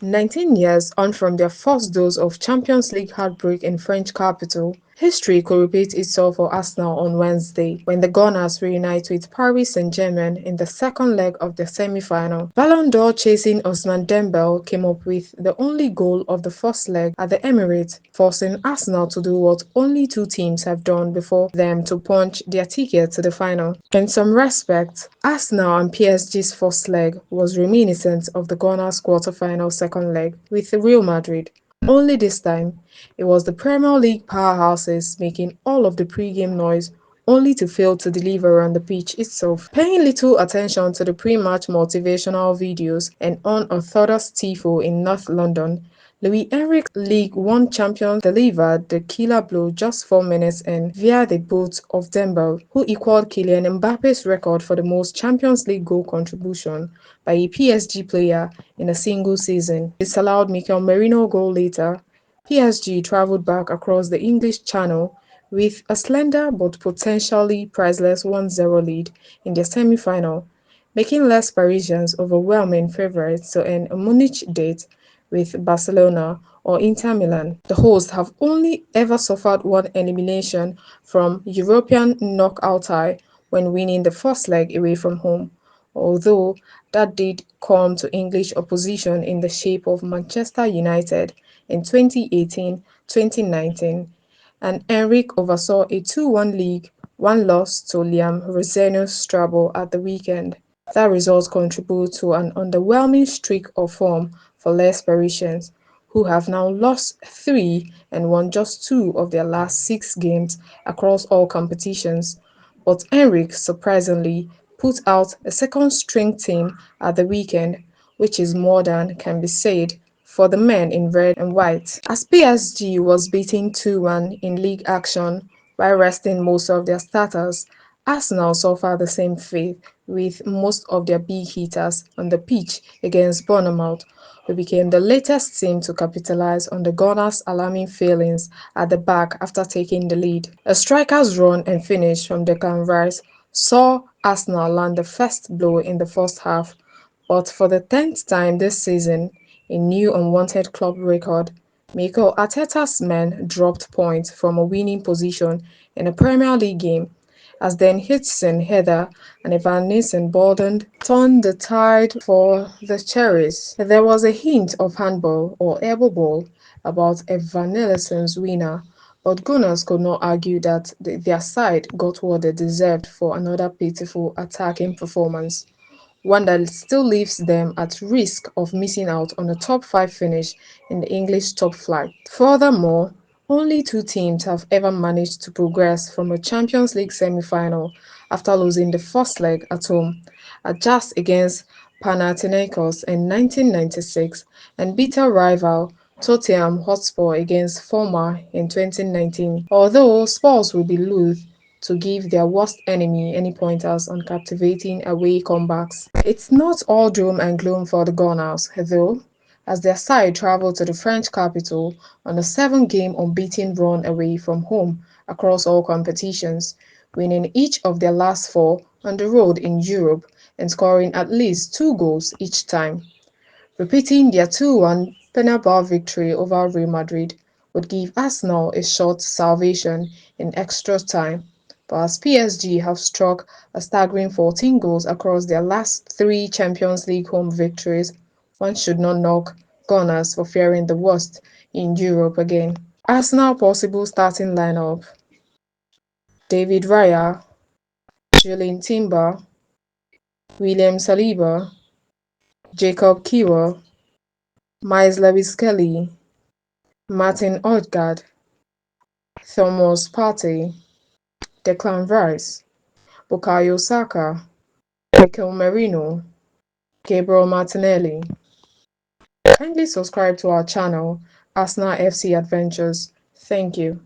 19 years on from their first dose of Champions League heartbreak in French capital, history could repeat itself for Arsenal on Wednesday when the Gunners reunite with Paris Saint-Germain in the second leg of the semi-final. Ballon d'Or chasing Ousmane Dembélé came up with the only goal of the first leg at the Emirates, forcing Arsenal to do what only two teams have done before them to punch their ticket to the final. In some respects, Arsenal and PSG's first leg was reminiscent of the Gunners' quarter-final second leg with Real Madrid. Only this time, it was the Premier League powerhouses making all of the pre-game noise only to fail to deliver on the pitch itself. Paying little attention to the pre-match motivational videos and unorthodox tifo in North London, Luis Enrique's League One champions delivered the killer blow just 4 minutes in via the boot of Dembele, who equaled Kylian Mbappe's record for the most Champions League goal contribution by a PSG player in a single season. Disallowed Mikel Merino goal later, PSG travelled back across the English Channel with a slender but potentially priceless 1-0 lead in their semi-final, making Les Parisians overwhelming favourites to earn a Munich date with Barcelona or Inter Milan. The hosts have only ever suffered one elimination from European knockout tie when winning the first leg away from home, although that did come to English opposition in the shape of Manchester United in 2018-2019, and Enrique oversaw a 2-1 league one loss to Liam Roseno's Strasbourg at the weekend. That result contributed to an underwhelming streak of form for Les Parisians, who have now lost three and won just two of their last six games across all competitions. But Enrique surprisingly put out a second-string team at the weekend, which is more than can be said for the men in red and white. As PSG was beaten 2-1 in league action while resting most of their starters, Arsenal suffered the same fate with most of their big hitters on the pitch against Bournemouth, who became the latest team to capitalize on the Gunners' alarming failings at the back after taking the lead. A striker's run and finish from Declan Rice saw Arsenal land the first blow in the first half, but for the 10th time this season, a new unwanted club record, Mikel Arteta's men dropped points from a winning position in a Premier League game as Dan Hitchison header and Evan Nielsen-Bolden turned the tide for the Cherries. There was a hint of handball or elbow ball about Evan Nielsen's winner, but Gunners could not argue that their side got what they deserved for another pitiful attacking performance, one that still leaves them at risk of missing out on a top 5 finish in the English top flight. Furthermore, only two teams have ever managed to progress from a Champions League semi-final after losing the first leg at home, Ajax against Panathinaikos in 1996 and bitter rival Tottenham Hotspur against Former in 2019. Although Spurs will be loath to give their worst enemy any pointers on captivating away comebacks. It's not all doom and gloom for the Gunners, though, as their side travel to the French capital on a 7-game unbeaten run away from home across all competitions, winning each of their last four on the road in Europe and scoring at least two goals each time. Repeating their 2-1 Penalty victory over Real Madrid would give Arsenal a short salvation in extra time, but as PSG have struck a staggering 14 goals across their last three Champions League home victories, one should not knock Gunners for fearing the worst in Europe again. Arsenal possible starting lineup: David Raya, Julian Timber, William Saliba, Jacob Kiwior, Miles Lewis-Kelly, Martin Odegaard, Thomas Partey, Declan Rice, Bukayo Saka, Mikel Merino, Gabriel Martinelli. Kindly subscribe to our channel, Arsenal FC Adventures. Thank you.